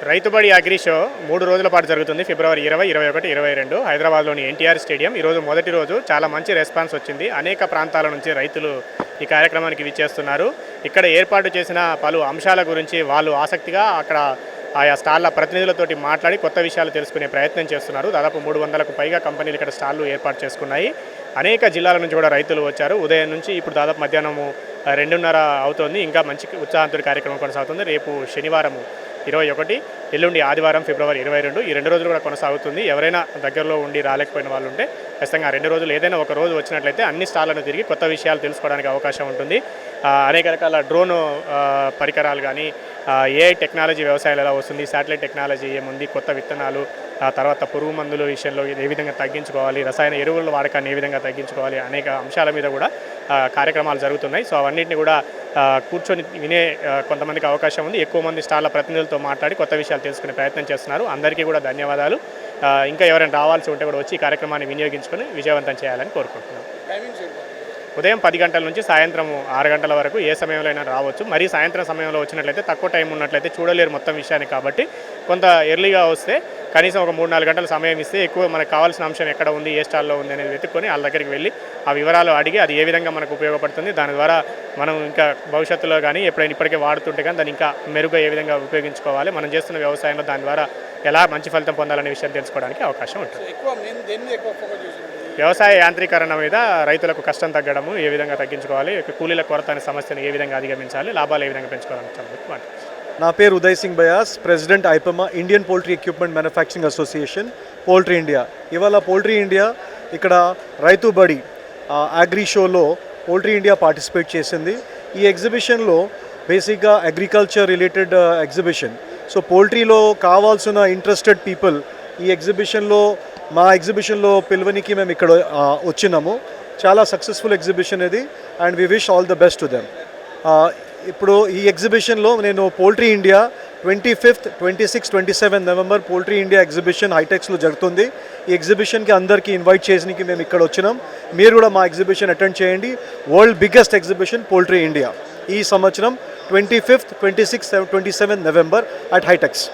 Rythu Badi agri show 3 రోజుల పాటు జరుగుతుంది. ఫిబ్రవరి 20, 21, 22 హైదరాబాద్లోని ఎన్టీఆర్ స్టేడియం. ఈరోజు మొదటి రోజు చాలా మంచి రెస్పాన్స్ వచ్చింది. అనేక ప్రాంతాల నుంచి రైతులు ఈ కార్యక్రమానికి విచ్చేస్తున్నారు. ఇక్కడ ఏర్పాటు చేసిన పలు అంశాల గురించి వాళ్ళు ఆసక్తిగా అక్కడ ఆయా స్టాళ్ల ప్రతినిధులతోటి మాట్లాడి కొత్త విషయాలు తెలుసుకునే ప్రయత్నం చేస్తున్నారు. దాదాపు 300కు పైగా కంపెనీలు ఇక్కడ స్టాళ్లు ఏర్పాటు చేసుకున్నాయి. అనేక జిల్లాల నుంచి కూడా రైతులు వచ్చారు. ఉదయం నుంచి ఇప్పుడు దాదాపు మధ్యాహ్నము 2:30 అవుతోంది. ఇంకా మంచి ఉత్సాహంతో కార్యక్రమం కొనసాగుతుంది. రేపు శనివారము 21, ఎల్లుండి ఆదివారం ఫిబ్రవరి 22 ఈ 2 రోజులు కూడా కొనసాగుతుంది. ఎవరైనా దగ్గరలో ఉండి రాలేకపోయిన వాళ్ళు ఉంటే ఖచ్చితంగా 2 రోజులు ఏదైనా ఒక రోజు వచ్చినట్లయితే అన్ని స్టాళ్లను తిరిగి కొత్త విషయాలు తెలుసుకోవడానికి అవకాశం ఉంటుంది. అనేక రకాల డ్రోన్ పరికరాలు కానీ, ఏఐ టెక్నాలజీ వ్యవసాయాలు ఎలా వస్తుంది, శాటిలైట్ టెక్నాలజీ ఏముంది, కొత్త విత్తనాలు, తర్వాత పురుగు మందుల విషయంలో ఏ విధంగా తగ్గించుకోవాలి, రసాయన ఎరువుల వాడకాన్ని ఏ విధంగా తగ్గించుకోవాలి, అనేక అంశాల మీద కూడా కార్యక్రమాలు జరుగుతున్నాయి. సో అవన్నింటినీ కూడా కూర్చొని వినే కొంతమందికి అవకాశం ఉంది. ఎక్కువ మంది స్టాళ్ల ప్రతినిధులతో మాట్లాడి కొత్త విషయాలు తెలుసుకునే ప్రయత్నం చేస్తున్నారు. అందరికీ కూడా ధన్యవాదాలు. ఇంకా ఎవరైనా రావాల్సి ఉంటే కూడా వచ్చి ఈ కార్యక్రమాన్ని వినియోగించుకొని విజయవంతం చేయాలని కోరుకుంటున్నాను. ఉదయం 10 గంటల నుంచి సాయంత్రం 6 గంటల వరకు ఏ సమయంలో అయినా రావచ్చు. మరీ సాయంత్రం సమయంలో వచ్చినట్లయితే తక్కువ టైం ఉన్నట్లయితే చూడలేరు మొత్తం విషయాన్ని. కాబట్టి కొంత ఎర్లీగా వస్తే కనీసం ఒక 3-4 గంటల సమయం ఇస్తే ఎక్కువ మనకు కావాల్సిన అంశం ఎక్కడ ఉంది, ఏ స్టాల్లో ఉంది అనేది వెతుక్కొని వాళ్ళ దగ్గరికి వెళ్ళి ఆ వివరాలు అడిగి అది ఏ విధంగా మనకు ఉపయోగపడుతుంది, దాని ద్వారా మనం ఇంకా భవిష్యత్తులో కానీ ఎప్పుడైనా ఇప్పటికే వాడుతుంటే కానీ దాన్ని ఇంకా మెరుగ్గా ఏ విధంగా ఉపయోగించుకోవాలి, మనం చేస్తున్న వ్యవసాయంలో దాని ద్వారా ఎలా మంచి ఫలితం పొందాలనే విషయం తెలుసుకోవడానికి అవకాశం ఉంటుంది. వ్యవసాయ యాంత్రీకరణ మీద రైతులకు కష్టం తగ్గడము ఏ విధంగా తగ్గించుకోవాలి, కూలీల కొరత అనే సమస్యను ఏ విధంగా అధిగమించాలి, లాభాలు ఏ విధంగా పెంచుకోవాలని. నా పేరు Uday Singh Bayas, president IPEMA, Indian poultry equipment manufacturing association, poultry India. ఇవాళ పౌల్ట్రీ ఇండియా ఇక్కడ రైతు బడి అగ్రి షోలో పౌల్ట్రీ ఇండియా పార్టిసిపేట్ చేసింది. ఈ ఎగ్జిబిషన్లో బేసిక్గా అగ్రికల్చర్ రిలేటెడ్ ఎగ్జిబిషన్. సో పౌల్ట్రీలో కావాల్సిన ఇంట్రెస్టెడ్ పీపుల్ ఈ ఎగ్జిబిషన్లో మా ఎగ్జిబిషన్లో పిలువనికి మేము ఇక్కడ వచ్చినాము. చాలా సక్సెస్ఫుల్ ఎగ్జిబిషన్ ఇది and we wish all the best to them. ఇప్పుడు ఈ ఎగ్జిబిషన్లో నేను poultry India 25th, 26th, 27th November poultry India exhibition హైటెక్స్లో జరుగుతుంది. ఈ ఎగ్జిబిషన్కి అందరికీ ఇన్వైట్ చేసినకి మేము ఇక్కడ వచ్చినాం. మీరు కూడా మా ఎగ్జిబిషన్ అటెండ్ చేయండి. World biggest exhibition poultry India ఈ సంవత్సరం 25th, 26th, 27th November at HITEX.